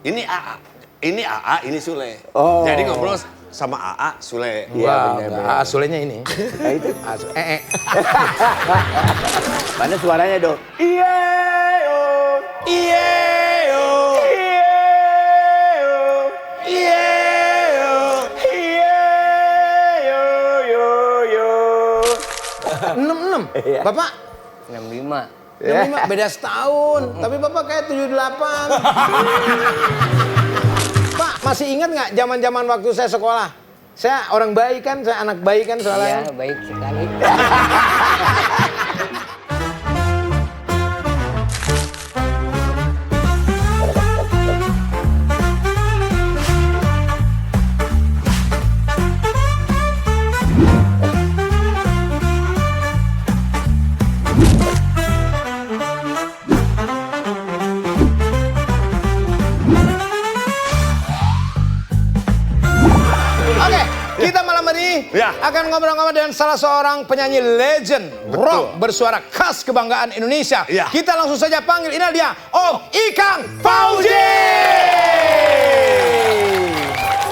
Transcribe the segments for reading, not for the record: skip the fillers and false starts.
Ini AA, ini Sule. Oh. Jadi ngobrol sama AA, Sule. Iya, benar. AA Sulenya ini. Nah, itu. Mana suaranya dong? Iya, yo. Iya, yo. Iya, yo. Iya, yo. Iya, yo, yo, yo. 66. Iya. Bapak 65. 65, beda setahun. Tapi Bapak kayak 78. Pak, masih ingat nggak zaman-zaman waktu saya sekolah? Saya orang baik kan, saya anak baik kan soalnya. Iya, baik sekali. Oke, kita malam ini Ya. akan ngobrol-ngobrol dengan salah seorang penyanyi legend rock bersuara khas kebanggaan Indonesia. Ya. Kita langsung saja panggil, ini dia Om Ikang Fauzi.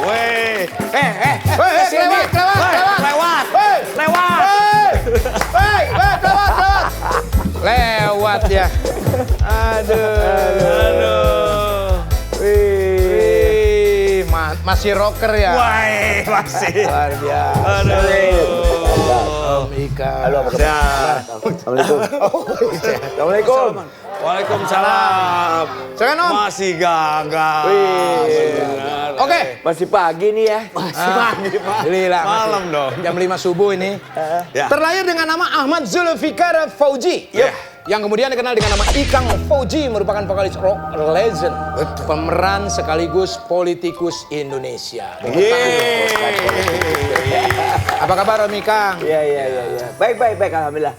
Weh. Lewat. Lewat ya. Aduh. Wih, masih rocker ya. Wah, masih. Luar biasa. Aduh. Om Ikang. Halo, apa kabar? Ya. Assalamualaikum. Assalamualaikum. Waalaikumsalam. Silakan Om. Masih gagal. Benar. Oke. Masih pagi nih ya. Masih pagi, Pak. Gila, Malam masih. dong. Jam 5 subuh ini. Ya. Terlahir dengan nama Ahmad Zulfikar Fauzi. Ya. Yang kemudian dikenal dengan nama Ikang Fauzi, merupakan vokalis rock legend. Pemeran sekaligus politikus Indonesia. Apa kabar Om Ikang? Iya. Baik. Alhamdulillah.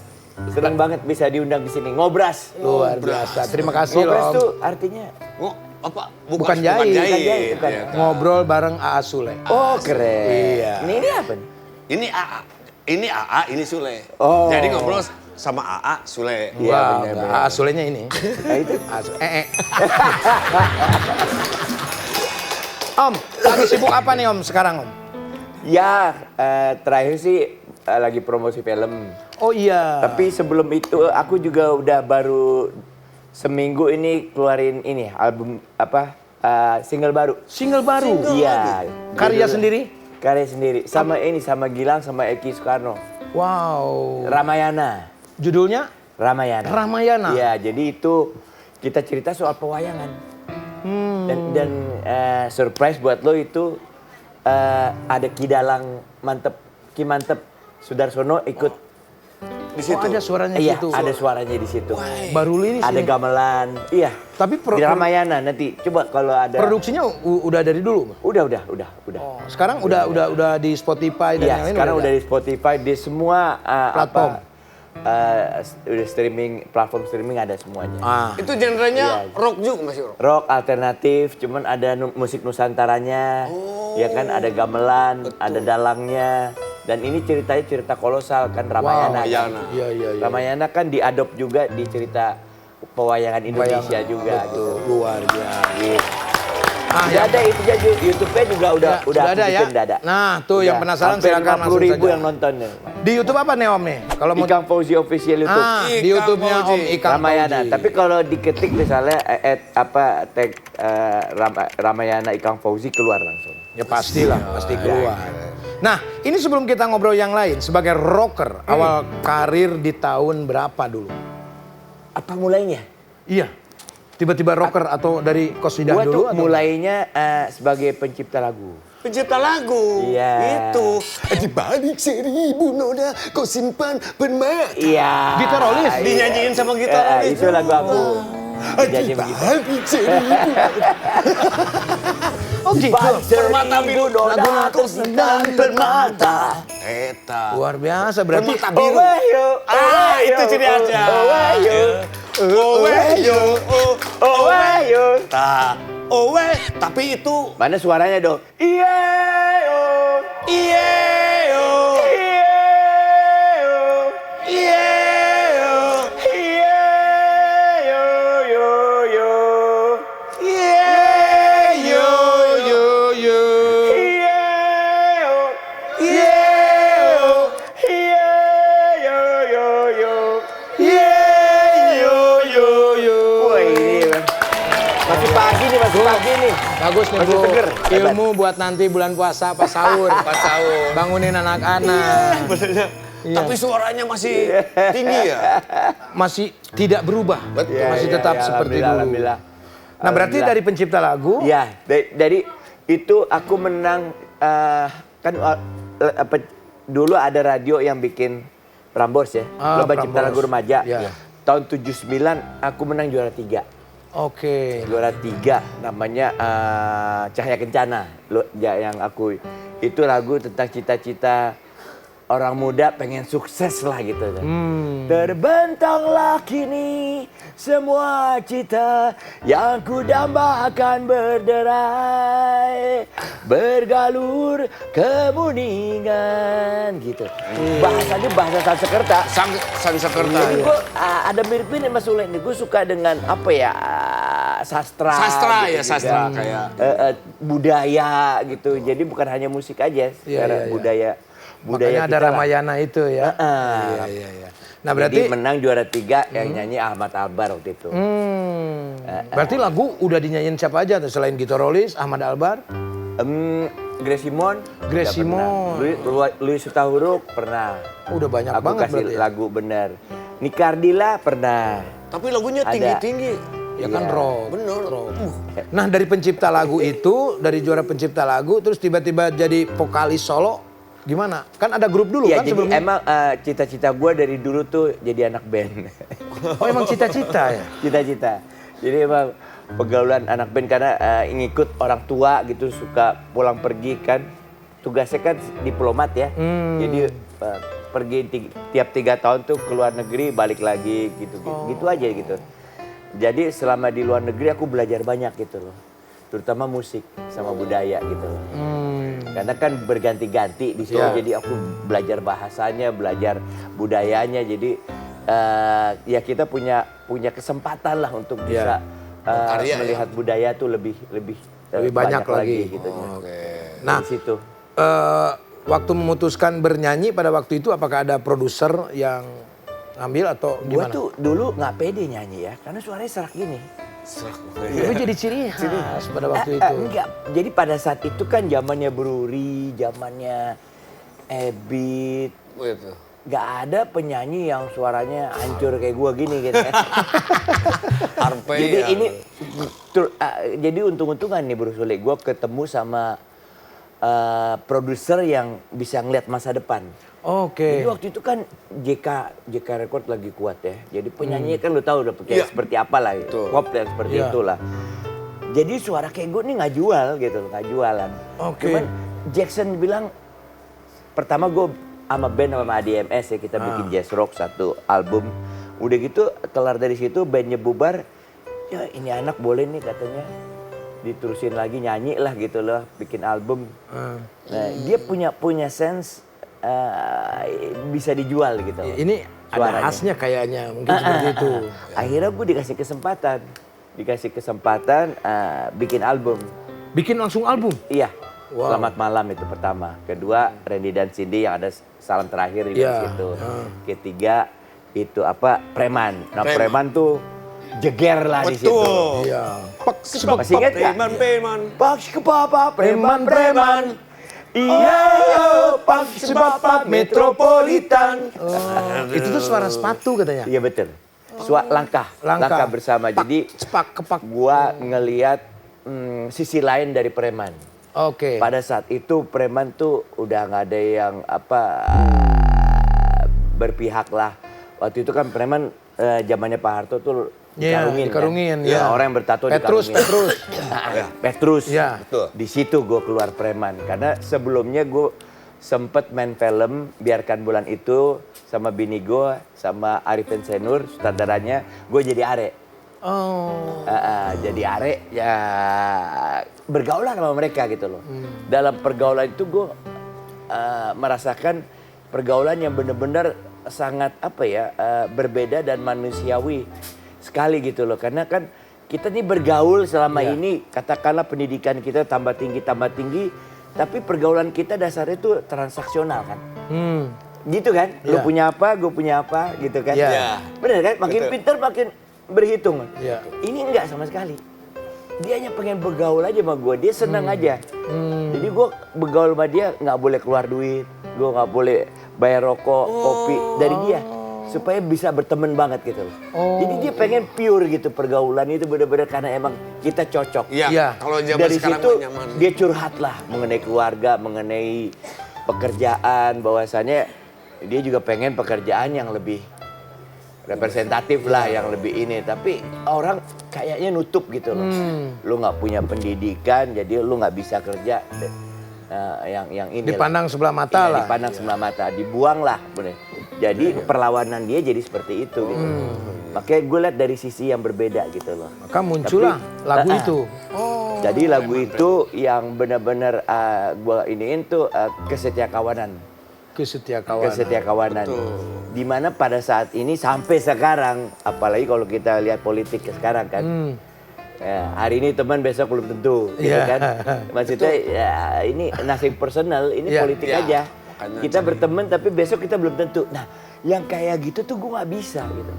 Senang banget bisa diundang di sini. Ngobras. Luar biasa. Terima kasih loh Ngobras Om. tuh artinya. Oh, apa? Bukan jahit. Bukan. Iya. Ngobrol bareng AA Sule. Oh, keren. Iya. Ini apa nih? Ini AA, ini Sule. Oh. Jadi ngobrol sama AA, Sule. Iya, Wow, benar. AA Sulenya ini. Nah, itu. Om, lagi sibuk apa nih Om sekarang Om? Ya, terakhir sih lagi promosi film. Oh iya. Tapi sebelum itu aku juga udah baru seminggu ini keluarin ini album single baru. Single baru? Iya. Karya Judul- sendiri? Karya sendiri. Sama ini, sama Gilang, sama Eki Soekarno. Wow. Ramayana. Judulnya? Ramayana. Ramayana? Iya, jadi itu kita cerita soal pewayangan. Dan surprise buat lo itu ada Ki Dalang Ki Mantep Sudarsono ikut Di situ. Oh, ada suaranya iya, situ. ada suaranya di situ. Baru liris Ada ini. gamelan. Iya. Tapi Di Ramayana nanti coba kalau ada. produksinya udah dari dulu? Udah. Oh, sekarang udah di Spotify dan Iya, yang lain sekarang udah di Spotify, di semua Platform. udah platform streaming ada semuanya. Itu genrenya Iya. rock juga masih rock. Rock alternatif, cuman ada musik nusantaranya, ya kan ada gamelan, ada dalangnya, dan ini ceritanya cerita kolosal kan Ramayana. Kan. Ramayana. Iya. Ramayana kan diadop juga di cerita pewayangan Indonesia juga. Gitu. Luar biasa. Udah ada itu aja YouTube-nya juga udah aku ada ya. bikin, udah ada. Nah, tuh yang penasaran Sampai silakan langsung 50.000 saja. yang nonton. Di YouTube apa nih Om nih? Kalau mau Ikang Fauzi official YouTube. di Ikang YouTube-nya Fauzi. Om Ikang Ramayana. Fauzi. Tapi kalau diketik misalnya tag Ramayana Ikang Fauzi keluar langsung. Ya pastilah, pasti keluar. Nah, ini sebelum kita ngobrol yang lain, sebagai rocker, awal karir di tahun berapa dulu? Apa mulainya? Iya. Tiba-tiba rocker atau dari Kosidah Gua dulu? tuh mulainya sebagai pencipta lagu. Pencipta lagu. Iya. Itu. Di balik 1000 noda kau simpan permata. Iya. Gitarolis? Dinyanyiin sama gitarolis. Itu lagu aku. Dinyanyi Di begitu. balik 1000. Oh gitu. Permata biru noda kau sedang permata. Eta. Luar biasa berarti. Permata biru. Owayo. Itu ciri khasnya. Owayo. Oweyo. Owayo. Owe. Tapi itu. Mana suaranya dong? Iya. Iya. ini masih pagi nih. Bagus nih, Masih Bro. seger. Ilmu buat nanti bulan puasa pas sahur. Pas sahur. Bangunin anak-anak. Iya. Tapi suaranya masih tinggi ya. Masih tidak berubah. Betul. Masih tetap seperti dulu. Alhamdulillah. Nah, berarti dari pencipta lagu. Ya, dari itu aku menang kan apa dulu ada radio yang bikin Prambors ya, Lomba Cipta Prambors. Lagu Remaja. Ya. Tahun 79 aku menang juara 3. Oke. Juara 3 namanya Cahaya Kencana. Yang aku itu lagu tentang cita-cita orang muda pengen sukses lah gitu. Terbentanglah kini semua cita yang ku dambakan berderai, bergalur kemuningan gitu. Bahasanya bahasa Sanskerta. Sansekerta. Jadi gue ada mirip-mirip sama Sule nih. Gue suka dengan apa ya sastra. Sastra gitu ya, juga. sastra kayak. Budaya gitu. Jadi bukan hanya musik aja, sekarang budaya. Makanya ada kita lah. Ramayana itu ya. Iya. Nah, berarti Jadi menang juara 3 yang nyanyi Ahmad Albar waktu itu. berarti lagu udah dinyanyiin siapa aja tuh selain Gitarolis, Ahmad Albar? Grace Simon. Grace udah pernah. Simon. Louis Sutahuruk pernah. Udah banyak Aku banget kasih berarti. lagu bener. Nikardila pernah. Tapi lagunya Ada. tinggi-tinggi. Ya kan Iya. rock. Bener. Nah, dari pencipta lagu itu, dari juara pencipta lagu terus tiba-tiba jadi vokalis solo, gimana? Kan ada grup dulu Iya, kan jadi sebelumnya? emang cita-cita gue dari dulu tuh jadi anak band. Oh, emang cita-cita ya? Cita-cita. Jadi emang pergaulan anak band karena ngikut orang tua gitu suka pulang pergi kan. Tugasnya kan diplomat ya. Jadi pergi tiap 3 tahun tuh ke luar negeri balik lagi gitu. Gitu aja gitu. Jadi selama di luar negeri aku belajar banyak gitu loh. Terutama musik sama budaya gitu loh. Karena kan berganti-ganti di sini jadi aku belajar bahasanya, belajar budayanya. Jadi ya kita punya kesempatan lah untuk bisa melihat budaya tuh lebih banyak lagi. gitu. Nah, di situ. Waktu memutuskan bernyanyi pada waktu itu apakah ada produser yang ngambil atau Gue gimana? tuh dulu nggak pede nyanyi ya, karena suaranya serak gini. Itu jadi ciri khas pada waktu itu. Enggak, jadi pada saat itu kan zamannya Bruri, zamannya Ebit. Gitu. Nggak ada penyanyi yang suaranya hancur kayak gue gini gitu. Harpe Jadi ya. ini jadi untung-untungan nih Bro Sule, gue ketemu sama produser yang bisa ngeliat masa depan. Oke. Jadi waktu itu kan JK Record lagi kuat ya. Jadi penyanyi kan lu tahu udah kayak seperti apa lah. Pop dan seperti itulah. Jadi suara kayak gue nih nggak jual gitu loh, nggak jualan. Oke. Cuman Jackson bilang, pertama gue sama band sama ADMS ya kita bikin jazz rock 1 album. Udah gitu kelar dari situ bandnya bubar. Ya ini anak boleh nih katanya diterusin lagi nyanyi lah gitu loh, bikin album. Nah, dia punya sense bisa dijual gitu. Ini ada khasnya kayaknya, mungkin seperti itu. Akhirnya gue dikasih kesempatan bikin album. Bikin langsung album? Iya. Wow. Selamat Malam itu pertama. Kedua Randy dan Cindy yang ada Salam Terakhir di situ. Ketiga itu Preman. Nah Preman tuh jeger lah di situ. Betul. Iya. Masih ingat nggak? Preman. Pak ke papa preman. Iya, Pak Bapak Metropolitan. Itu tuh suara sepatu katanya. Iya betul. Langkah bersama. Jadi kepak. gua ngelihat sisi lain dari Preman. Oke. Pada saat itu Preman tuh udah nggak ada yang berpihak lah. Waktu itu kan Preman zamannya Pak Harto tuh dikarungin. Kan? Ya. Orang yang bertato Petrus. Petrus. Ya. Betul. Di situ gue keluar Preman karena sebelumnya gue sempet main film Biarkan Bulan Itu sama bini gue sama Arifin Senur sutradaranya, gue jadi Are. Oh. Jadi Are ya bergaulan sama mereka gitu loh. Dalam pergaulan itu gue merasakan pergaulan yang benar-benar sangat berbeda dan manusiawi sekali gitu loh. Karena kan kita nih bergaul selama ini, katakanlah pendidikan kita tambah tinggi, tapi pergaulan kita dasarnya itu transaksional kan. Gitu kan, lu punya apa, gue punya apa gitu kan. Iya. Bener kan, makin pintar makin berhitung. Iya. Ini enggak sama sekali. dia hanya pengen bergaul aja sama gue, dia senang aja. Jadi gue bergaul sama dia nggak boleh keluar duit, gue nggak boleh bayar rokok, kopi dari dia. Supaya bisa berteman banget gitu loh. Jadi dia pengen pure gitu pergaulan itu benar-benar karena emang kita cocok. Iya. Iya. Kalau zaman Dari sekarang situ mah nyaman. dia curhat lah mengenai keluarga, mengenai pekerjaan, bahwasannya dia juga pengen pekerjaan yang lebih representatif lah, yang lebih ini. Tapi orang kayaknya nutup gitu loh. Lu nggak punya pendidikan, jadi lu nggak bisa kerja. Yang ini Dipandang sebelah mata lah. dipandang sebelah mata, dibuang lah bener. Jadi perlawanan dia jadi seperti itu gitu. Makanya gue lihat dari sisi yang berbeda gitu loh. Maka muncullah lagu itu. Jadi lagu itu yang benar-benar gue iniin tuh kesetiakawanan. Kesetiakawanan. Dimana pada saat ini sampai sekarang, apalagi kalau kita lihat politik sekarang kan. Ya, hari ini teman, besok belum tentu, gitu kan? Maksudnya ya ini nothing personal, ini politik aja. Kita berteman tapi besok kita belum tentu. Nah, yang kayak gitu tuh gue nggak bisa gitu.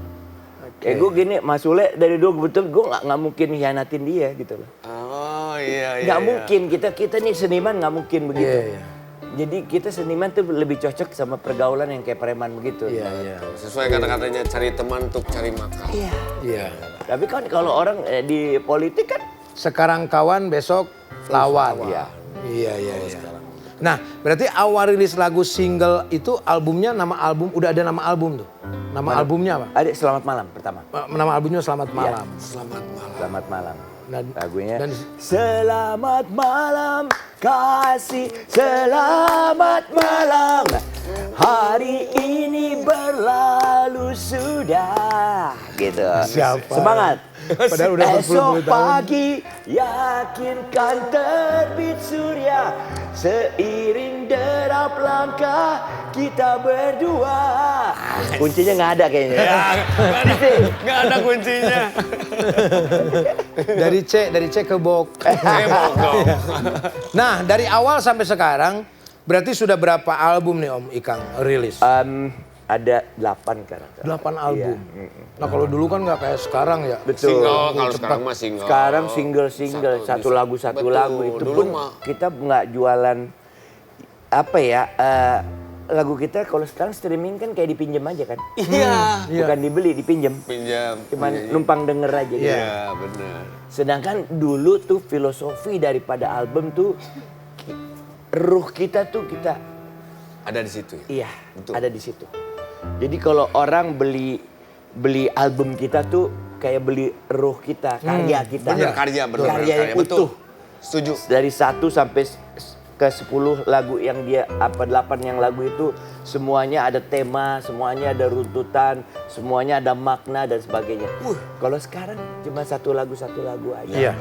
Kayak gue gini, Mas Sule dari dulu betul gue nggak mungkin hianatin dia gitu loh. Oh iya. Nggak mungkin, kita nih seniman nggak mungkin begitu. Jadi kita seniman tuh lebih cocok sama pergaulan yang kayak preman begitu. Sesuai kata-katanya cari teman untuk cari makan. Iya. Tapi kan kalau orang di politik kan Sekarang kawan, besok lawan. Iya. Nah, berarti awal rilis lagu single itu albumnya udah ada nama album tuh. Nama albumnya apa? ada Selamat Malam pertama. Nama albumnya Selamat Malam. Selamat Malam. Lagunya dan- Selamat Malam kasih, selamat malam. Hari ini berlalu sudah. Gitu. Siapa? Semangat. Padahal udah 40 Esok tahun. pagi yakinkan terbit surya. Seiring derap langkah kita berdua. Kuncinya nggak ada kayaknya. Nggak ada kuncinya. Dari C ke Bok. Nah, dari awal sampai sekarang berarti sudah berapa album nih Om Ikang rilis? Ada 8 kan. 8 album. Nah, kalau dulu kan nggak kayak sekarang ya. Betul. Single, kalau sekarang mah single. Sekarang single, satu lagu Betul, lagu. Itu dulu pun mah. kita nggak jualan apa ya? Lagu kita kalau sekarang streaming kan kayak dipinjem aja kan? Iya. Bukan dibeli, dipinjem. Pinjam. Cuman numpang denger aja. Gitu. Iya, benar. Sedangkan dulu tuh filosofi daripada album tuh ruh kita tuh kita Ada di situ ya? iya Betul. ada di situ. Jadi kalau orang beli album kita tuh kayak beli ruh kita, karya kita. Bener, karya yang betul. utuh. Setuju. Dari 1 sampai ke 10 lagu yang 8 yang lagu itu semuanya ada tema, semuanya ada runtutan, semuanya ada makna dan sebagainya. Kalau sekarang cuma satu lagu aja. Iya.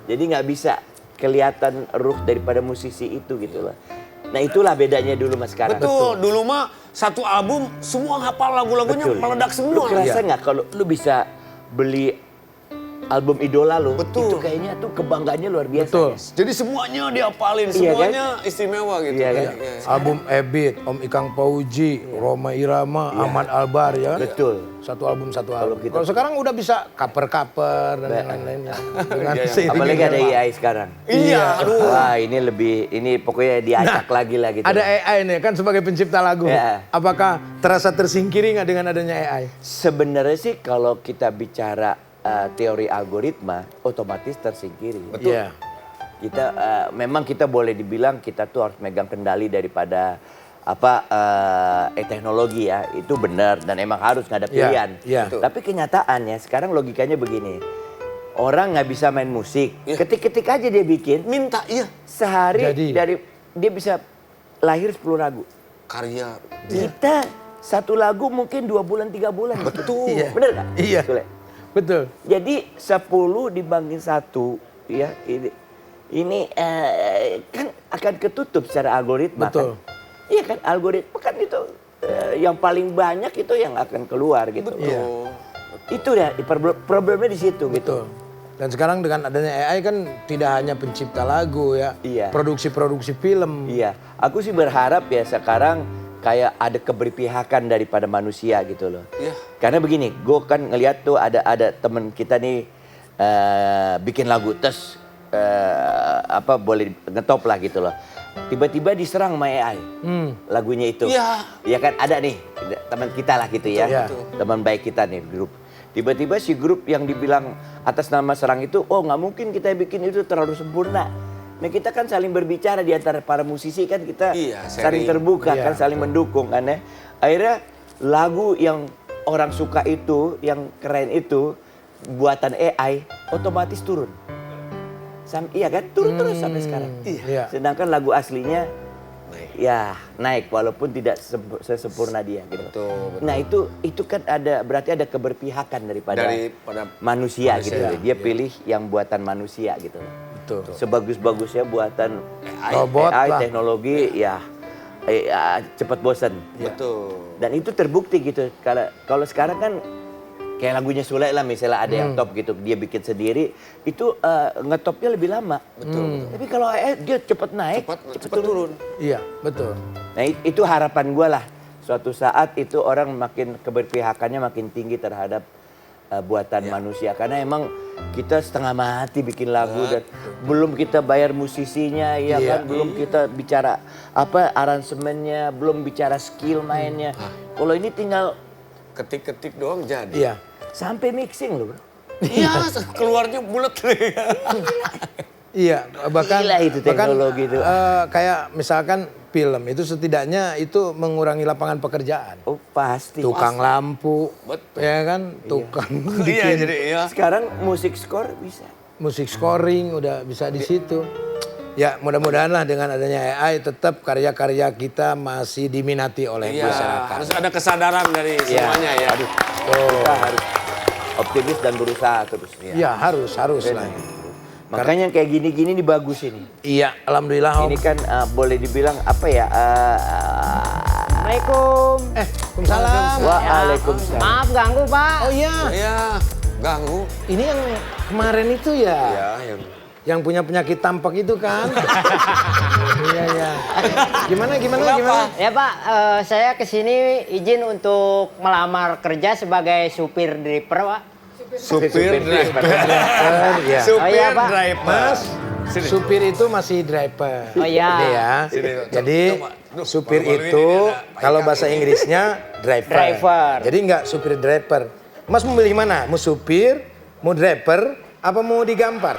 Jadi nggak bisa kelihatan ruh daripada musisi itu gitu loh. Nah itulah bedanya dulu mas sekarang. Betul, dulu mah satu album semua hafal lagu-lagunya Betul. meledak Lu semua. kerasa nggak kalau lu bisa beli album idola lu, Betul. itu kayaknya tuh kebanggaannya luar biasa. Betul. Guys. Jadi semuanya Iya, dihafalin, kan? semuanya istimewa gitu. Iya, kan? Iya. Album Ebit, Om Ikang Fauji, Roma Irama, Ahmad Albar ya. Betul. Satu album. Kalau kita- sekarang udah bisa cover-cover dan yang lain-lainnya. Dengan Iya, seiring Apalagi ada irama. AI sekarang. Iya, aduh. Wah ini pokoknya diacak lagi lah gitu. Ada AI nih kan sebagai pencipta lagu. Ya. Apakah terasa tersingkiri nggak dengan adanya AI? Sebenarnya sih kalau kita bicara teori algoritma, otomatis tersingkiri. Betul. Iya. Kita memang kita boleh dibilang kita tuh harus megang kendali daripada teknologi ya, itu benar dan emang harus nggak ada pilihan. iya. Tapi kenyataannya sekarang logikanya begini, orang nggak bisa main musik, ketik-ketik aja dia bikin, Minta, iya. sehari Jadi. dia bisa lahir 10 lagu. Karya. Kita satu lagu mungkin 2 bulan 3 bulan. Betul. Iya. Bener nggak? Iya. Sule? Betul. Jadi 10 dibanding 1 ya ini kan akan ketutup secara algoritma. Betul. Kan? Iya kan algoritma kan itu yang paling banyak itu yang akan keluar gitu. Betul. Itu ya problemnya di situ gitu. Betul. Dan sekarang dengan adanya AI kan tidak hanya pencipta lagu ya. Iya. Produksi film. Iya, aku sih berharap ya sekarang kayak ada keberpihakan daripada manusia gitu loh. Iya. Karena begini, gue kan ngeliat tuh ada temen kita nih bikin lagu terus boleh ngetop lah gitu loh. Tiba-tiba diserang sama AI lagunya itu. Iya. Ya kan ada nih teman kita lah gitu ya. Betul. Teman baik kita nih grup. Tiba-tiba si grup yang dibilang atas nama serang itu, oh nggak mungkin kita bikin itu terlalu sempurna. Nah kita kan saling berbicara di antara para musisi kan kita Iya, saling sharing. terbuka Iya. kan saling mendukung kan ya. Akhirnya lagu yang orang suka itu, yang keren itu buatan AI otomatis turun. Iya kan turun terus sampai sekarang. Iya. Sedangkan lagu aslinya naik walaupun tidak sesempurna dia gitu. Betul. Nah itu kan berarti ada keberpihakan daripada manusia gitu. Manusia. Dia pilih yang buatan manusia gitu. Betul. Sebagus-bagusnya buatan Robot AI lah. teknologi ya cepat bosan. Betul. Dan itu terbukti gitu. Kalau sekarang kan kayak lagunya Sule lah misalnya ada yang top gitu dia bikin sendiri itu ngetopnya lebih lama. Betul. Tapi kalau AI dia cepat naik, Cepat turun. Iya, betul. Nah itu harapan gue lah. Suatu saat itu orang makin keberpihakannya makin tinggi terhadap buatan manusia. Karena emang kita setengah mati bikin lagu dan belum kita bayar musisinya ya kan. Belum kita bicara aransemennya, belum bicara skill mainnya. Kalau ini tinggal Ketik-ketik doang jadi. Iya. sampai mixing loh bro. Iya, keluarnya bulat. Iya, bahkan Gila itu teknologi itu. kayak misalkan film itu setidaknya itu mengurangi lapangan pekerjaan. Oh pasti. Tukang lampu, Betul. ya kan, tukang Iya, bikin jadi iya. Sekarang musik score bisa. musik scoring udah bisa di situ. Ya mudah-mudahan lah dengan adanya AI tetap karya-karya kita masih diminati oleh Iya, masyarakat. harus ada kesadaran dari semuanya ya. Kita harus optimis dan berusaha terus. Iya harus lah. Makanya kayak gini-gini bagus ini. Iya, alhamdulillah Om. Ini kan boleh dibilang apa ya? Assalamualaikum. Waalaikumsalam. Waalaikumsalam. Maaf ganggu Pak. Oh iya, Iya, ganggu. ini yang kemarin itu ya, Ya, yang yang punya penyakit tampak itu kan? Iya. Gimana? Ya Pak, saya kesini izin untuk melamar kerja sebagai supir driver Pak. supir driver. Iya. Oh iya Pak. Mas, supir itu masih driver. Oh iya. Ini ya. Sini, Jadi coba. Duh, supir baru-baru ini itu ada kalau Pak bahasa Ikang. Inggrisnya driver. Driver. Jadi enggak supir driver. Mas mau milih mana? Mau supir, mau driver, apa mau digampar?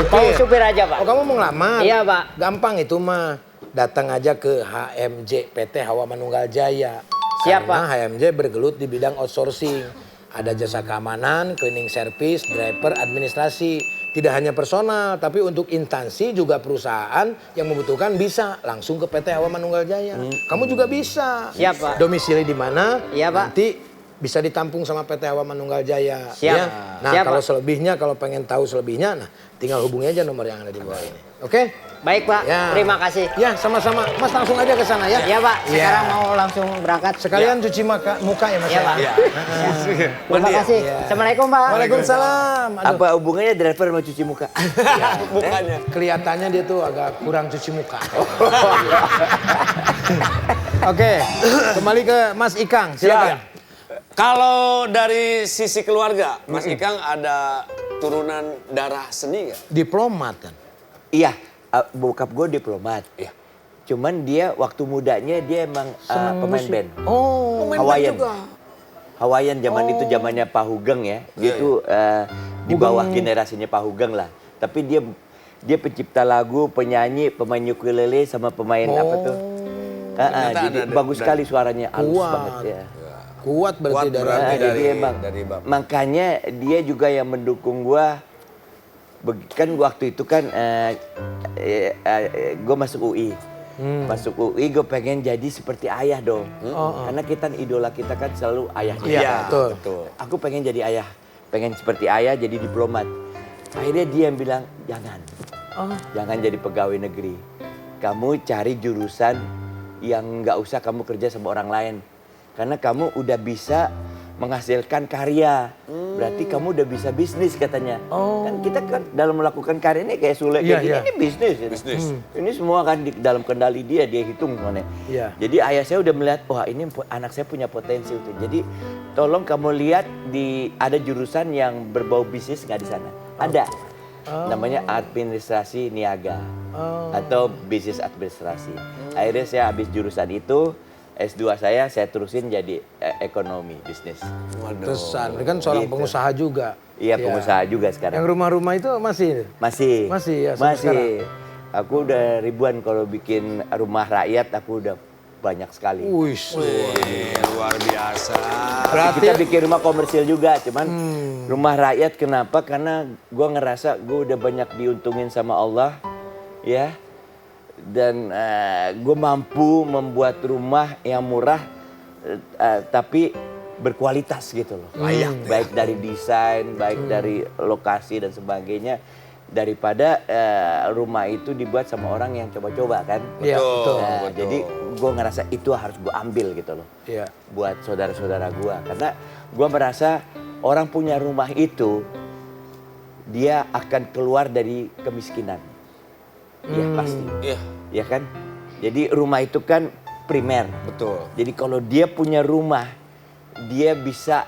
Mau supir aja Pak. Oh kamu mau ngelamar? Iya, Pak. Gampang itu mah. Datang aja ke HMJ PT Hawa Manunggal Jaya. Siap, Karena Pak. HMJ bergelut di bidang outsourcing. Ada jasa keamanan, cleaning service, driver, administrasi. Tidak hanya personal, tapi untuk instansi juga perusahaan yang membutuhkan bisa langsung ke PT Hawa Manunggal Jaya. Kamu juga bisa. Siap, Pak. Domisili di mana? Iya, Pak. Nanti bisa ditampung sama PT Hawa Manunggal Jaya. Siap. Ya? Nah, Siap, kalau Pak. selebihnya, kalau pengen tahu selebihnya, nah tinggal hubungi aja nomor yang ada di bawah ini. Oke? Baik Pak, Ya. terima kasih. Ya, sama-sama. Mas langsung aja ke sana ya. Iya Pak, Ya. sekarang mau langsung berangkat. Sekalian cuci muka ya Mas. Iya Pak. Iya. Terima kasih. Iya. Assalamualaikum Pak. Waalaikumsalam. Aduh, Apa hubungannya driver sama cuci muka? Bukannya. kelihatannya dia tuh agak kurang cuci muka. Oke, kembali ke Mas Ikang. Silakan. Kalau dari sisi keluarga, Mas Ikang ada turunan darah seni nggak? Diplomat kan? Iya, bokap gue diplomat. Iya. Cuman dia waktu mudanya dia emang pemain band. Oh, Hawaiian. Hawaiian zaman itu zamannya Pak Hugeng ya. Dia tuh di bawah generasinya Pak Hugeng lah. Tapi dia pencipta lagu, penyanyi, pemain ukulele sama pemain apa tuh. Jadi bagus sekali suaranya, halus Kuat. banget ya. kuat berarti Kuat darahnya. berarti Jadi emang dari Bapak. makanya dia juga yang mendukung gua. Kan waktu itu kan gue masuk UI. Masuk UI gue pengen jadi seperti ayah dong. Karena kita idola kita kan selalu ayah kita. Iya, betul. Aku pengen jadi ayah. Pengen seperti ayah jadi diplomat. Akhirnya dia yang bilang jangan. Jangan jadi pegawai negeri. Kamu cari jurusan yang nggak usah kamu kerja sama orang lain. Karena kamu udah bisa menghasilkan karya. Berarti kamu udah bisa bisnis katanya. Kan kita kan dalam melakukan karya ini kayak Sule kayak gini, ini bisnis. Bisnis. Ini semua kan di dalam kendali dia hitung semuanya. Iya. Jadi ayah saya udah melihat, wah ini anak saya punya potensi tuh. Jadi tolong kamu lihat ada jurusan yang berbau bisnis nggak di sana? Ada. Namanya administrasi niaga atau bisnis administrasi. Akhirnya saya habis jurusan itu, S2 saya terusin jadi ekonomi bisnis. Terusan, ini kan seorang Gitu. pengusaha juga. Iya pengusaha juga sekarang. Yang rumah-rumah itu masih? Masih. Masih ya, sampai sekarang? Masih. Aku udah ribuan kalau bikin rumah rakyat, aku udah banyak sekali. Wih, Luar biasa. berarti Kita bikin rumah komersil juga, cuman rumah rakyat kenapa? Karena gua ngerasa gua udah banyak diuntungin sama Allah, ya. Dan gue mampu membuat rumah yang murah, tapi berkualitas gitu loh. Layak. Baik dari desain, baik dari lokasi dan sebagainya. Daripada rumah itu dibuat sama orang yang coba-coba kan. Iya, betul. Nah, jadi gue ngerasa itu harus gue ambil gitu loh. Iya. Buat saudara-saudara gue. Karena gue merasa orang punya rumah itu, dia akan keluar dari kemiskinan. Ya pasti. Iya, Ya kan? Jadi rumah itu kan primer. betul. Jadi kalau dia punya rumah, dia bisa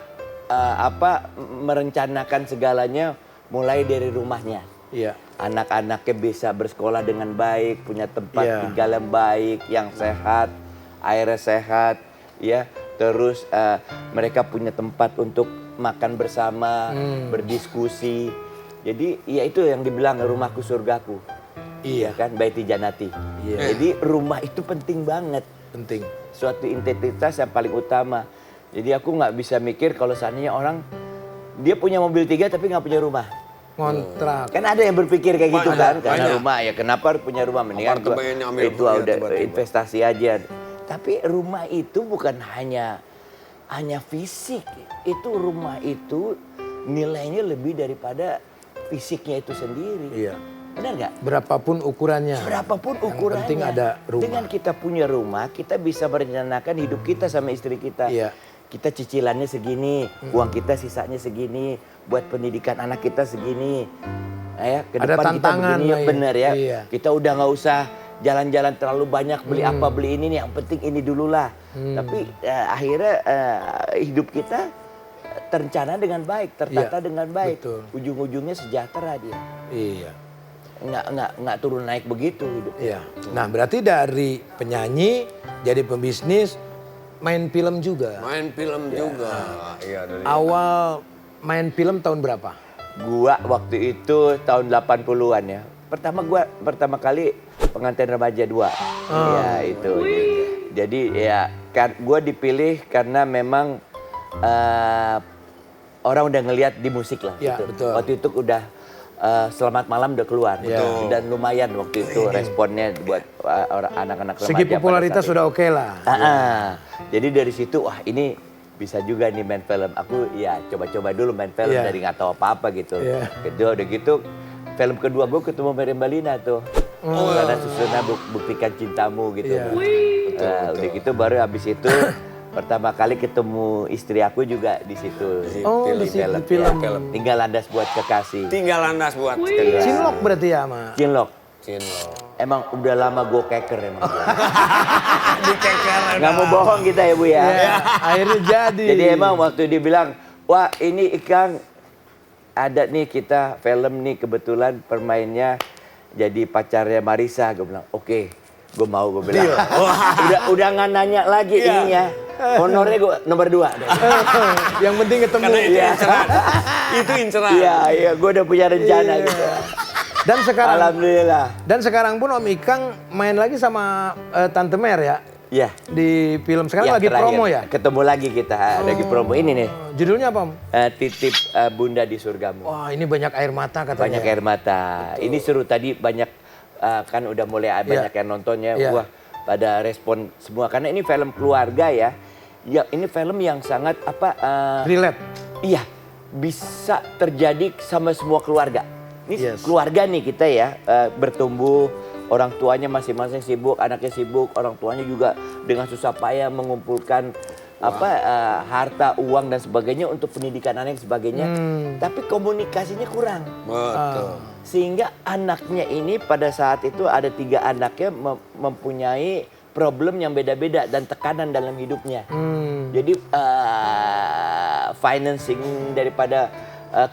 merencanakan segalanya mulai dari rumahnya. Iya. Anak-anaknya bisa bersekolah dengan baik, punya tempat Iya. tinggal yang baik, yang sehat, airnya sehat, ya. Terus mereka punya tempat untuk makan bersama, berdiskusi. Jadi ya itu yang dibilang rumahku surgaku. Iya kan, Baiti Janati. Iya. Jadi rumah itu penting banget. Penting. Suatu identitas yang paling utama. Jadi aku nggak bisa mikir kalau seandainya orang dia punya mobil 3 tapi nggak punya rumah. Kontrak. Kan ada yang berpikir kayak gitu Banyak, kan, karena banyak. rumah ya kenapa harus punya rumah, mendingan gua, Apartemennya ambil itu ya, udah tiba-tiba. investasi aja. Tapi rumah itu bukan hanya fisik, itu rumah itu nilainya lebih daripada fisiknya itu sendiri. Iya. Benar nggak? Berapapun ukurannya. Berapapun Yang ukurannya. penting ada rumah. Dengan kita punya rumah, kita bisa merencanakan hidup kita sama istri kita. Iya. Kita cicilannya segini, uang kita sisanya segini, buat pendidikan anak kita segini. Nah, ya, ke Ada depan kita tantangan begini ya, lah ya. bener ya. Iya. Kita udah nggak usah jalan-jalan terlalu banyak beli apa beli ini nih, yang penting ini dulu lah. Tapi akhirnya hidup kita terencana dengan baik, tertata Iya, dengan baik. betul. Ujung-ujungnya sejahtera dia. Iya. Nggak turun naik begitu hidupnya. Iya. Nah, berarti dari penyanyi jadi pembisnis, main film juga. Main film juga. Iya, dari Awal main film tahun berapa? Gua waktu itu tahun 80-an ya. Pertama kali Pengantin Remaja 2. Ya itu. Jadi ya kan gua dipilih karena memang orang udah ngelihat di musik lah Ya, gitu. betul. Waktu itu udah Selamat Malam udah keluar. Betul. Dan lumayan waktu itu responnya buat orang anak-anak remaja. Segi pada popularitas saat itu. sudah oke lah. Jadi dari situ wah ini bisa juga nih main film. Aku ya coba-coba dulu main film Iya. dari nggak tahu apa-apa gitu. Iya. Kedua udah gitu film kedua gue ketemu Meriam Bellina tuh. Karena Susuna buktikan cintamu gitu. Iya. Udah gitu baru habis itu pertama kali ketemu istri aku juga di situ. Oh, di situ film. Ya, Tinggal landas buat kekasih. tinggal landas buat Cinlok berarti ya, Ma? Cinlok. Cinlok. Emang udah lama gue keker emang. Dikeker. Nggak mau bohong kita ya Bu ya. Iya, akhirnya jadi. Jadi emang waktu dia bilang, wah ini Ikang ada nih kita film nih kebetulan permainnya jadi pacarnya Marisa. Gue bilang oke, gue mau gue bilang. udah nggak nanya lagi ininya. Honornya gue nomor 2. Yang penting ketemu. Karena itu inceran. Itu inceran. Iya, gue udah punya rencana gitu. Dan sekarang Alhamdulillah. Dan sekarang pun Om Ikang main lagi sama Tante Mer ya Iya. di film. Sekarang Yang lagi terakhir, promo ya? Ketemu lagi kita, lagi promo ini nih. Judulnya apa Om? Titip Bunda di Surgamu. Wah ini banyak air mata katanya. Banyak air mata. Ini seru tadi banyak kan udah mulai banyak yang nontonnya. Iya. Wah, pada respon semua karena ini film keluarga ya. Ya, ini film yang sangat Relate. Iya, bisa terjadi sama semua keluarga. Ini Yes. keluarga nih kita ya, bertumbuh, orang tuanya masing-masing sibuk, anaknya sibuk, orang tuanya juga dengan susah payah mengumpulkan harta, uang dan sebagainya untuk pendidikan anak dan sebagainya. Tapi komunikasinya kurang. Betul. Sehingga anaknya ini pada saat itu ada 3 anaknya mempunyai problem yang beda-beda dan tekanan dalam hidupnya. Jadi financing daripada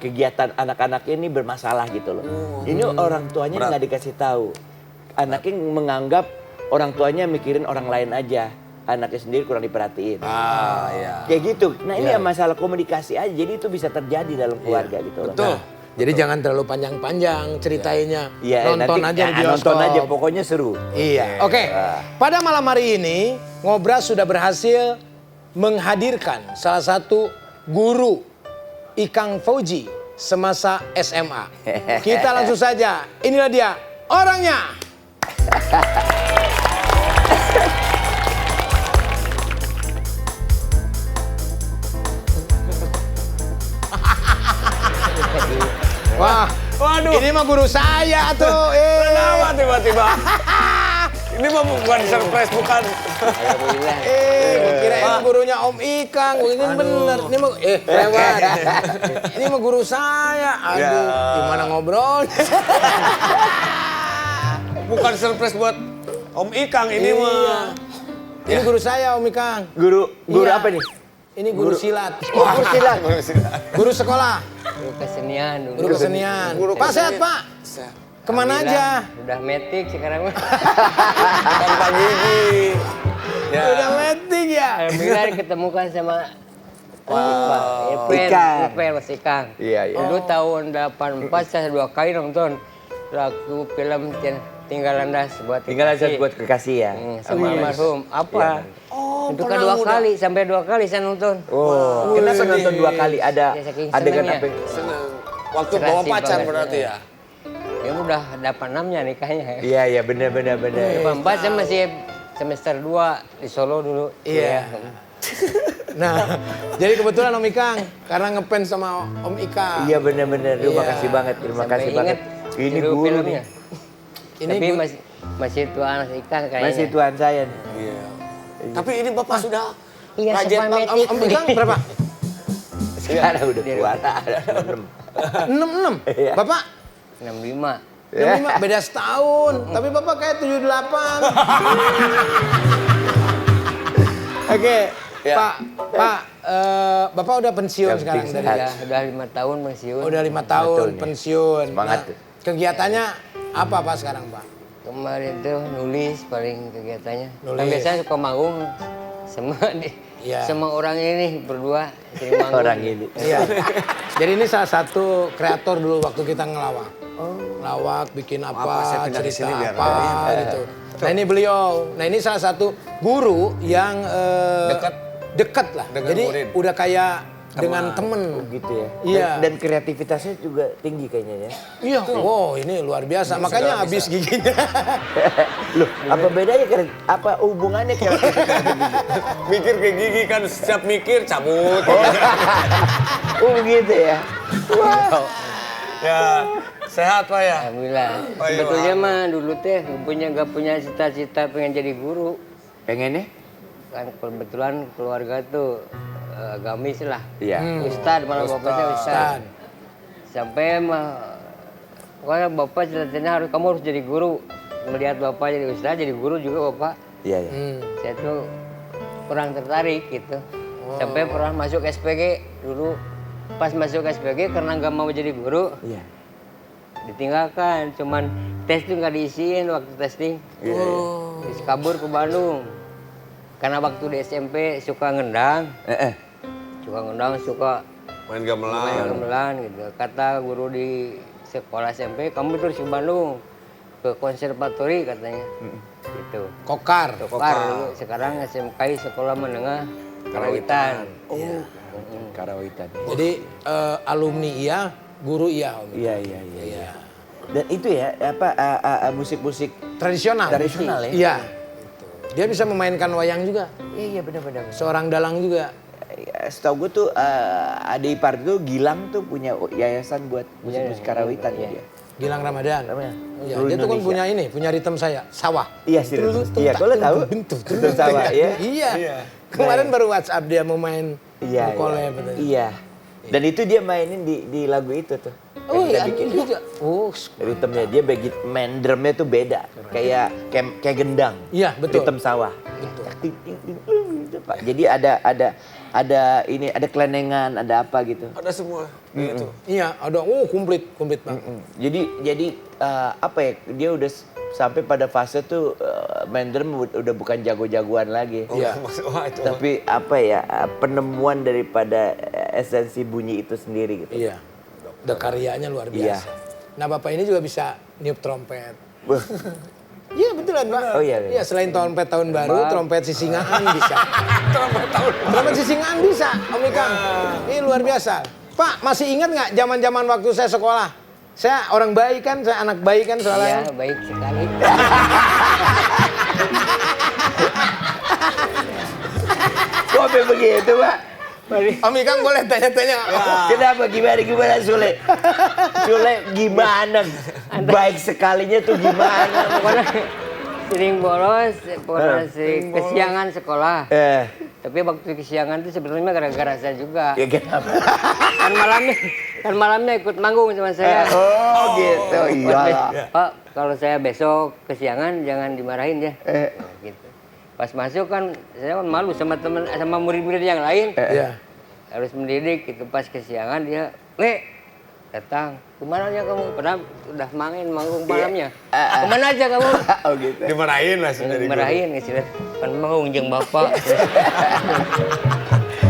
kegiatan anak-anaknya ini bermasalah gitu loh. Ini orang tuanya nggak dikasih tahu. Anaknya menganggap orang tuanya mikirin orang lain aja. Anaknya sendiri kurang diperhatiin. Iya. Kayak gitu. Nah ini ya masalah komunikasi aja. Jadi itu bisa terjadi dalam keluarga gitu loh. Betul. Jadi jangan terlalu panjang-panjang ceritainnya. Iya, Nonton nanti aja di bioskop. nonton aja, pokoknya seru. Iya. Oke. Pada malam hari ini, Ngobras sudah berhasil menghadirkan salah satu guru Ikang Fauji semasa SMA. Kita langsung saja. Inilah dia orangnya. Wah, Waduh. ini mah guru saya tuh. Kenapa tiba-tiba? Ini mah bukan surprise, bukan. Alhamdulillah. Gua kira ini gurunya Om Ikang. Ini bener. Ini mah lewat. Ini mah guru saya. Aduh, gimana ngobrol? Bukan surprise buat Om Ikang, ini mah. Ini guru saya Om Ikang. Guru Iya. apa nih? Ini guru silat. Guru silat. Guru sekolah. Guru kesenian dulu. Guru kesenian. Pak sehat Pak? Kemana aja? Udah metik sekarang mah. Tanpa gigi. Ya. Udah meeting ya? Alhamdulillah diketemukan sama Pak Ikang. Ipel Mas Ikang. Iya, iya. Dulu tahun 84 saya 2 kali nonton lagu film Tinggal Landas buat Tinggal aja Kekasih. buat kekasih ya. Sama almarhum. Apa? Itu kan 2 kali, sampai 2 kali saya nonton. Oh, kenapa nonton 2 kali? Ada Ya, saking adegan senengnya. apa? Senang. Waktu Serasi bawa pacar banget. berarti ya? Ya udah 86-nya nikahnya. Iya, iya benar. 84 saya masih semester 2 di Solo dulu. Iya. Nah, jadi kebetulan Om Ikang karena ngefans sama Om Ikang. Iya benar. Terima Iya. kasih banget, terima Sampai kasih banget. inget Ini judul guru filmnya. nih. Ini Tapi guru- masih tua anak Ikang kayaknya. Masih tuan saya nih. Iya. Tapi ini Bapak sudah Iya, rajin sampai banget. metik. Om Ikang berapa? Sekarang udah tua. Ada 66. Iya. Bapak 65. 65, beda setahun. Tapi Bapak kayak 78. Oke, Ya. Pak, Bapak udah pensiun Yang sekarang penting dari sehat. Udah 5 tahun pensiun. udah 5 tahun Betul nih. pensiun. Semangat tuh. Kegiatannya apa Pak sekarang Pak? Kemarin tuh nulis paling kegiatannya. Nulis. Kan biasanya suka manggung sama Iya. sama orang ini berdua sering manggung. Orang ini. Iya. Jadi ini salah satu kreator dulu waktu kita ngelawak. Ngelawak, bikin apa, saya pindah di cerita sini biar apa gitu. Nah ini beliau. Nah ini salah satu guru yang dekat lah. Dengan Jadi murid. udah kayak dengan temen. Gitu ya. Iya. Dan kreativitasnya juga tinggi kayaknya ya. Iya, wow ini luar biasa. Makanya habis giginya. Loh, apa bedanya apa hubungannya kreativitas? Mikir ke gigi kan, setiap mikir cabut. Oh begitu ya. Ya, sehat Pak ya? Alhamdulillah. Oh, iya, Sebetulnya mah dulu teh gak punya cita-cita pengen jadi guru. Pengennya? Kan kebetulan keluarga tuh agamis lah. Iya. Ustad, malah bapaknya Ustad. Sampai mah pokoknya bapak cita-citanya kamu harus jadi guru. Melihat bapak jadi ustad, jadi guru juga bapak. Iya, iya. Saya tuh kurang tertarik gitu. Sampai pernah masuk SPG dulu. Pas masuk SPG karena nggak mau jadi guru, Iya. ditinggalkan. Cuman tes tuh nggak diisiin waktu testing. Terus kabur ke Bandung. Karena waktu di SMP suka ngendang, suka Main main gamelan. gamelan gitu. Kata guru di sekolah SMP, kamu terus ke Bandung ke konservatori katanya. Gitu. Kokar. Kokar dulu. Sekarang SMK Sekolah Menengah Karawitan. Oh. Karawitan. Jadi alumni iya, guru iya Om. Iya. Dan itu ya apa musik-musik Tradisional. tradisional ya? Iya. Dia bisa memainkan wayang juga. Iya benar. Seorang dalang juga. Setahu gue tuh adik ipar tuh Gilang tuh punya yayasan buat musik-musik Karawitan Iya. dia. Gilang Ramadan. Namanya? Iya, Seluruh dia tuh kan Indonesia. punya ini, punya ritme saya, sawah. Iya sih. Iya, kalau tahu. Itu sama ya. Iya. Kemarin baru WhatsApp dia mau main Iya, mau collab gitu. iya. Dan itu dia mainin di lagu itu tuh. Oh Yang kita iya, bikin. juga. Oh, Ritmenya dia main drumnya tuh beda. Kayak gendang. Iya, betul. Ritme sawah. Betul. Ting, ting, ting, gitu, Pak. Jadi ada kelenengan, ada apa gitu. Ada semua gitu. Iya, ada komplit banget. Jadi apa ya? Dia udah sampai pada fase tuh main drum udah bukan jago-jagoan lagi. Iya. Wah, itu. Tapi apa ya? Penemuan daripada esensi bunyi itu sendiri gitu. Iya. Udah karyanya luar Iya. biasa. Nah, Bapak ini juga bisa niup trompet. Wah, Iya betulan Pak. Oh, iya. Iya selain trompet tahun baru, trompet sisingaan bisa. Trompet sisingaan bisa, Om Ikang. Ini luar biasa. Pak masih ingat nggak zaman-zaman waktu saya sekolah? Saya orang baik kan, saya anak baik kan soalnya. Iya, baik sekali. kok sampai begitu, Pak? Om Ikang boleh tanya-tanya. Kenapa? Gimana Sule? Sule gimana? Baik sekalinya tuh gimana? Pokoknya sering bolos, pernah kesiangan sekolah. Tapi waktu kesiangan itu sebenarnya gara-gara saya juga. Ya kenapa? Kan malamnya ikut manggung sama saya. Oh gitu, iyalah. Pak, kalau saya besok kesiangan jangan dimarahin ya. Nah, gitu. Pas masuk kan saya malu sama teman sama murid-murid yang lain. Iya. Harus mendidik gitu. Pas kesiangan dia, datang. Kemana aja kamu? Padahal udah manggung malamnya. Kemana aja kamu? Oh gitu. Dimarahin lah sendiri. Dimarahin istilah. Kan manggung jeung bapak.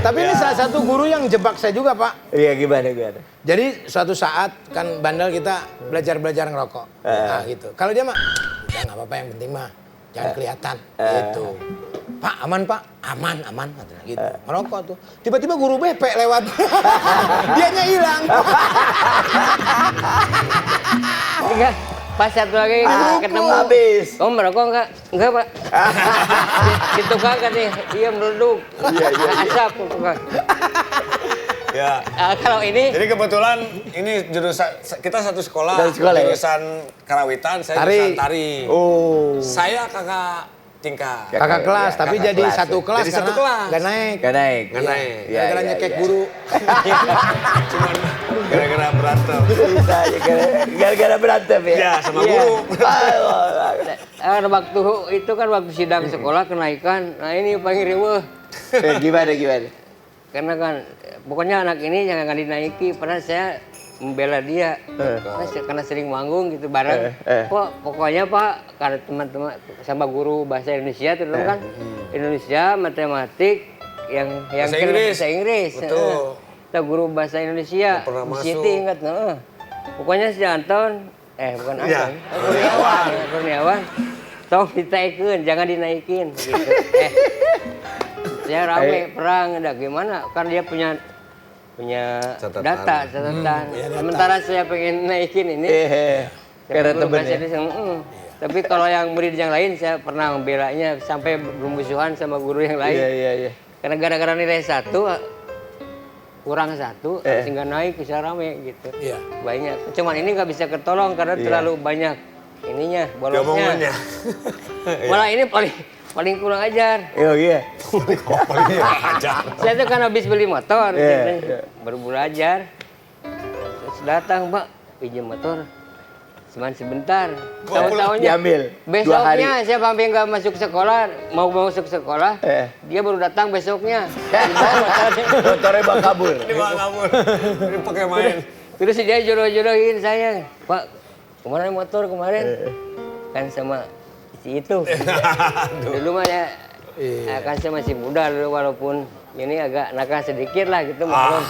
Tapi ini salah satu guru yang jebak saya juga Pak. Iya gimana? Jadi suatu saat kan bandel kita belajar ngerokok. Nah gitu. Kalau dia mah, udah nggak apa-apa yang penting mah jangan kelihatan. Gitu. Pak aman Pak, aman katanya gitu. Ngerokok tuh. Tiba-tiba guru BP lewat. Dianya hilang. Enggak. Pas satu lagi ketemu. Habis. Kamu merokok enggak? Enggak, Pak. Di tukang kan nih, iya meleduk. Iya. Asap tukang. Ya. Kalau ini Jadi kebetulan ini jurusan kita satu sekolah. Satu sekolah, ya? Jurusan karawitan, saya Tari. jurusan tari. Oh. Saya kakak tingkat. Kakak kelas, Iya, tapi kakak jadi kelas, satu ya. kelas Jadi karena satu kelas. nggak naik. Gak naik. Nggak naik. Iya, Gara-gara iya, nyekek iya. guru. Cuman gara-gara berantem. Bisa aja, gara-gara berantem ya. Ya, sama guru. waktu itu kan waktu sidang sekolah kenaikan. Nah ini paling riweuh. Gimana? Karena kan pokoknya anak ini jangan dinaiki. Padahal saya membela dia. Karena sering manggung gitu bareng. Pokoknya Pak, karena teman-teman sama guru bahasa Indonesia terus kan Indonesia, matematik, yang bahasa Inggris. Betul. Kita guru bahasa Indonesia. Pernah Di masuk. Siti ingat. Pokoknya si Anton, bukan Ya. Anton, Kurniawan. Tolong ditaikeun, jangan dinaikin gitu. Saya rame perang, ada gimana? Kan dia punya Catatan. catatan. Sementara saya pengen naikin ini. Karena guru bahasa temennya. Indonesia, Tapi kalau yang murid yang lain saya pernah membelanya sampai bermusuhan sama guru yang lain. Iya. Karena gara-gara nilai 1 kurang 1 sehingga naik bisa rame gitu. Iya. Banyak. Cuman ini nggak bisa ketolong karena terlalu banyak ininya bolosnya. Omongannya. Malah ini paling kurang ajar. Iya. Saya tuh kan habis beli motor, Iya. baru belajar. Terus datang, Pak, pinjam motor. Cuman sebentar. Tahu-tahunya diambil 2 hari. besoknya saya sampai nggak masuk sekolah, mau masuk sekolah, dia baru datang besoknya. Motornya bak kabur. Ini mah kabur. Ini pakai main. Terus dia jodoh-jodohin saya, Pak, kemana motor kemarin? Kan sama si itu. Dulu mah ya, kan saya masih muda dulu walaupun ini agak nakal sedikit lah gitu maklum.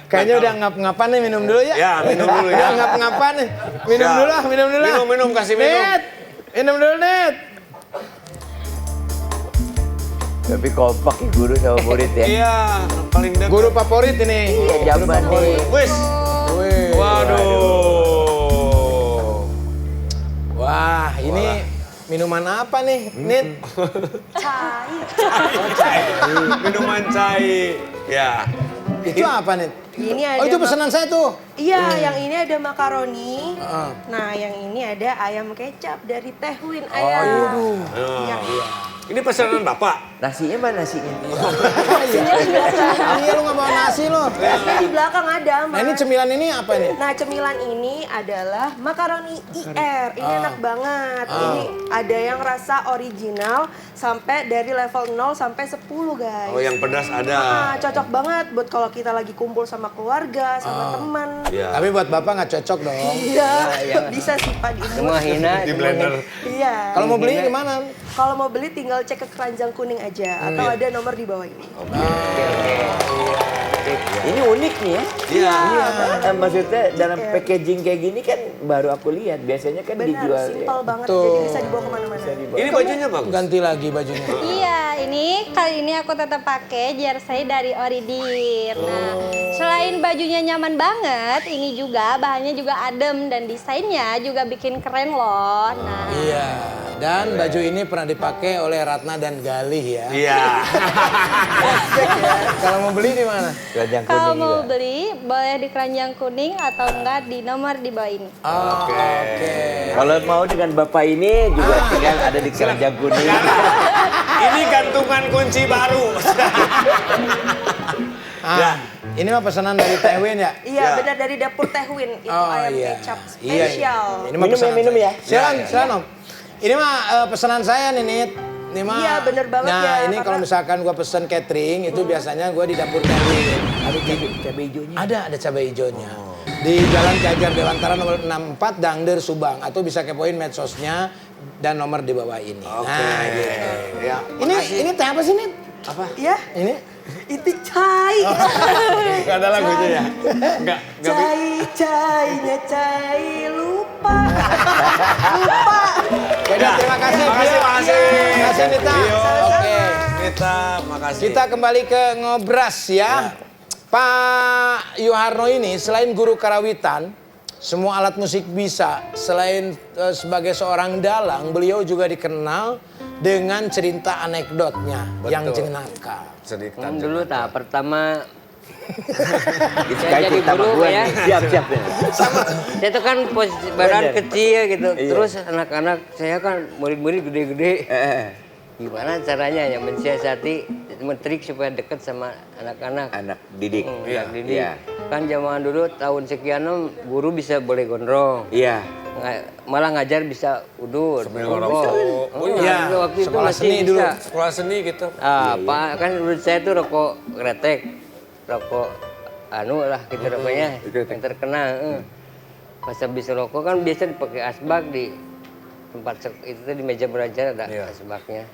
Kayaknya udah ngap-ngapan nih, minum dulu ya. Ya, minum dulu ya. Udah ngap-ngapan nih. Minum Siap. dulu lah. Minum, kasih minum. Net, minum dulu Net. Tapi kompak ya guru sama murid ya. Iya, paling dekat. Guru favorit ini. Iya, zaman nih. Wis. Wih. Waduh. Wah, ini minuman apa nih, Nit? Minuman cai. Ya. Itu apa, Nit? Ini ada Oh, itu pesanan saya tuh. Iya, yang ini ada makaroni. Nah, yang ini ada ayam kecap dari Teh Win ayam. Iya. Ini pesanan Bapak. Nasinya mana nasinya? Iya lu nggak bawa nasi lo. Nasinya di belakang ada, Mas. Nah ini cemilan ini apa ini? Nah, cemilan ini adalah makaroni IR. Ini enak banget. Ini ada yang rasa original sampai dari level 0 sampai 10, guys. Oh, yang pedas ada. Cocok banget buat kalau kita lagi kumpul sama keluarga, sama teman. Iya. Tapi buat bapak nggak cocok dong. Iya, bisa sih Pak di Semua hina. Di blender. Iya. Kalau mau beli gimana? Kalau mau beli tinggal cek ke keranjang kuning aja atau ada nomor di bawah ini. Ini unik nih ya. Iya. Maksudnya dalam packaging kayak gini kan baru aku lihat. Biasanya kan Benar, dijual. simpel banget. Tuh. Jadi bisa dibawa kemana-mana. Ini bajunya bagus. Ganti lagi bajunya. Iya, ini kali ini aku tetap pakai jersey dari Oridir. Nah, selain bajunya nyaman banget, ini juga bahannya juga adem dan desainnya juga bikin keren loh. Nah, Iya. Dan baju ini pernah dipakai oleh Ratna dan Galih ya. Iya. Kalau mau beli di mana? Keranjang kalau kuning mau juga. beli boleh di keranjang kuning atau enggak di nomor di bawah ini. Oke. Kalau mau dengan bapak ini juga tinggal ada di keranjang kuning. Ini gantungan kunci baru. Ini mah pesanan dari Tewin ya? Iya, Ya. benar dari dapur Tehwin. Itu Oh, ayam iya. kecap Iya, spesial. Ini mah Minum ya, pesanan minum saya. ya. Silakan, Ya, silakan Om. Ini mah pesanan saya nih, Nit. Ini mah. Iya, bener banget nah, ya, ini karena- kalau misalkan gua pesen catering, itu biasanya gua di dapur Tewin. Ada cabai hijaunya. Ada cabai hijaunya. Di Jalan Ki Hajar Dewantara nomor 64 Dangder Subang, atau bisa kepoin medsosnya dan nomor di bawah ini. Oke. Nah, gitu. Ya. Ini teh apa sih, Nit? Iya, Ini itu cai. Enggak ada lagunya ya? Enggak. Cai-cainya cai lupa. Lupa. Beda, terima kasih. Makasih, Bia. makasih. Terima kasih, Nita. Iya. Oke. Kita makasih. Kita kembali ke ngobras ya. Pak Yoharno ini selain guru karawitan, semua alat musik bisa. Selain sebagai seorang dalang, beliau juga dikenal dengan cerita anekdotnya yang jenaka. sedikit. Dulu tak pertama Itu saya jadi sama guru gua ya. nih. Siap-siap ya. Saya itu kan posisi badan Bener. kecil gitu. Iya. Terus anak-anak saya kan murid-murid gede-gede. Gimana caranya ya mensiasati mentrik supaya dekat sama anak-anak. Anak didik. Anak didik. Iya. Kan zaman dulu tahun sekian guru bisa boleh gondrong. Iya. Malah ngajar bisa udur. Oh, iya. Waktu itu Sekolah masih seni bisa. dulu. Sekolah seni gitu. Pak kan menurut saya tuh rokok kretek, rokok anu lah gitu rokoknya yang terkenal. Pas habis rokok kan biasa dipakai asbak di tempat itu tuh di meja belajar ada asbaknya.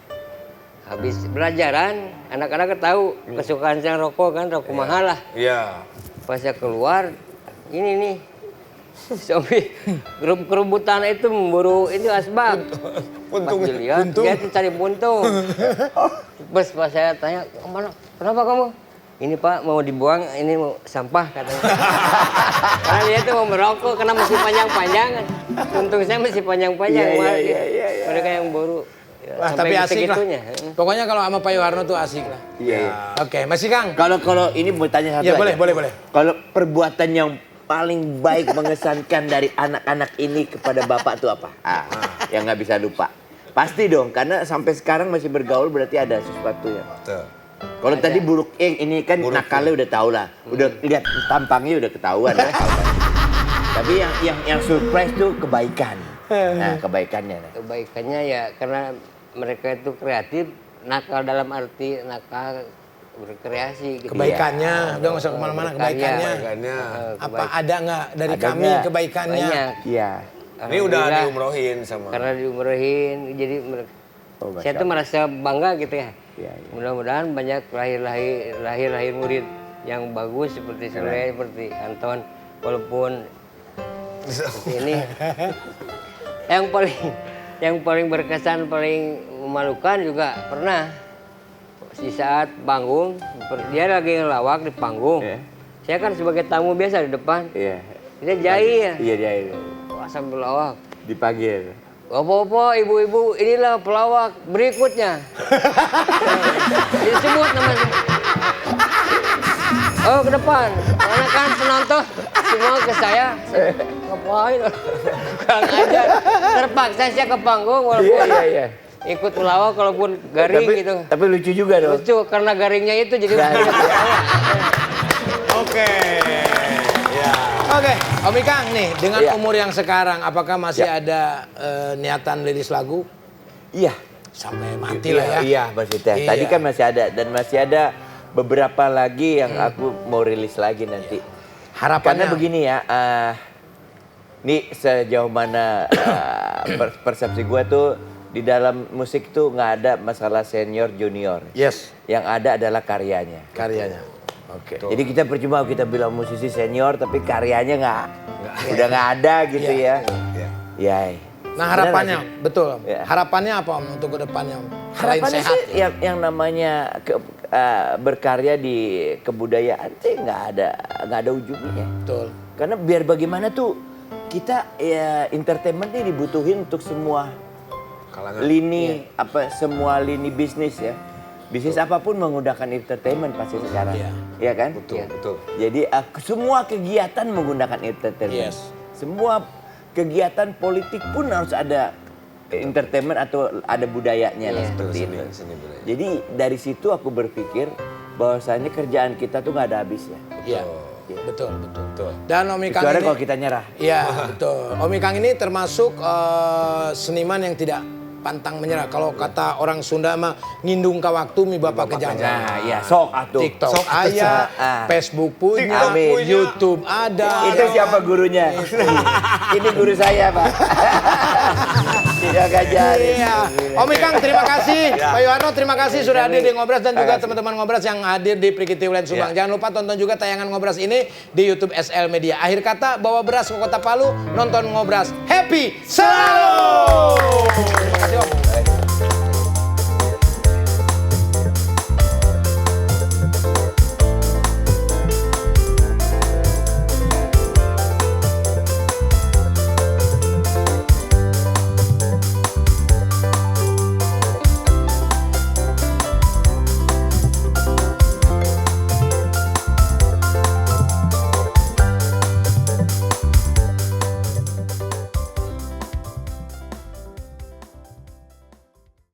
Habis belajaran anak-anak tahu kesukaan saya rokok kan rokok mahal lah. Iya. Pas saya keluar ini nih Sobi kerubutan itu memburu itu asbak. Pas dilihat dia tuh cari puntung. Pas saya tanya, "Kemana? Kenapa kamu?" "Ini Pak mau dibuang, ini mau sampah," katanya. Karena dia tuh mau merokok karena masih panjang-panjang. Puntung saya masih panjang-panjang. Mereka yang buru. Ya, Wah, sampai tapi asik lah. segitunya. Pokoknya kalau sama Pak Yoharno tuh asik lah. Iya. Oke, masih Kang? Kalau ini mau tanya satu Iya, aja. boleh. Kalau perbuatan yang paling baik mengesankan dari anak-anak ini kepada bapak tuh apa? Yang nggak bisa lupa. Pasti dong, karena sampai sekarang masih bergaul berarti ada sesuatu ya. Tuh. Kalau tadi buruk ini kan nakalnya udah tahu lah, udah lihat tampangnya udah ketahuan. nakalnya. Tapi yang surprise tuh kebaikan. Nah, kebaikannya. Kebaikannya ya karena mereka itu kreatif, nakal dalam arti nakal berkreasi gitu. Kebaikannya, udah nggak usah kemana-mana, kebaikannya. Kayaknya. Apa ada nggak dari Ada kami nggak? kebaikannya? Banyak. Iya. Ini udah Alhamdulillah, diumrohin sama. karena diumrohin jadi Oh, Masya saya tuh merasa bangga gitu ya. Iya. Mudah-mudahan banyak lahir murid yang bagus seperti Sule, seperti Anton, walaupun seperti ini. Yang paling berkesan, paling memalukan juga pernah di saat panggung, dia lagi ngelawak di panggung. Iya. Saya kan sebagai tamu biasa di depan. Iya. Dia jahil. Iya dia Wah, sambil lawak. dipanggil. Bapak-bapak, ibu-ibu, inilah pelawak berikutnya. Disebut nama. Oh, ke depan. Karena kan penonton semua ke saya. Ngapain? Kurang ajar. Terpaksa saya ke panggung walaupun Iya. ikut melawak kalaupun garing gitu. Tapi lucu juga dong. Lucu karena garingnya itu jadi Oke. Ya. Oke, Om Ikang nih, dengan Iya. umur yang sekarang, apakah masih Ya. ada niatan liris lagu? Iya. Sampai mati lah ya. Iya maksudnya. Iya. Tadi kan masih ada dan masih ada beberapa lagi yang aku mau rilis lagi nanti. Harapannya Karena begini ya, nih sejauh mana persepsi gue tuh di dalam musik tuh nggak ada masalah senior junior. Yes, Yang ada adalah karyanya. karyanya. Oke. Jadi kita percuma kita bilang musisi senior tapi karyanya udah nggak ada gitu Iya, ya. Ya. Nah harapannya, betul. Ya. Harapannya apa Om untuk kedepannya? Selain Harapannya sehat. sih yang namanya berkarya di kebudayaan sih nggak ada ujungnya. Betul. Karena biar bagaimana tuh kita ya entertainment ini dibutuhin untuk semua lini semua lini bisnis ya. Bisnis apapun menggunakan entertainment pasti sekarang. Iya kan? Betul. Jadi semua kegiatan menggunakan entertainment. Yes. Semua kegiatan politik pun harus ada entertainment atau ada budayanya lah seperti itu. Seni budaya. Jadi dari situ aku berpikir bahwasanya kerjaan kita tuh nggak ada habisnya. Iya. Betul. Dan Om Ikang Kecuali ini, kalau kita nyerah. iya betul. Om Ikang ini termasuk seniman yang tidak pantang menyerah. Kalau kata orang Sunda mah ngindung ka waktu mi bapak kejam. Nah, ya sok atuh. TikTok Sok aya, Ah. Facebook punya, Amin. YouTube ada. Itu siapa gurunya? Ini guru saya, Pak. Tidak ngajarin. Iya. Om Ikang terima kasih. Pak Yohano terima kasih sudah hadir di Ngobras dan juga teman-teman Ngobras yang hadir di Prikiti Ulen Subang. Jangan lupa tonton juga tayangan Ngobras ini di YouTube SL Media. Akhir kata bawa beras ke Kota Palu, nonton Ngobras. Happy selalu.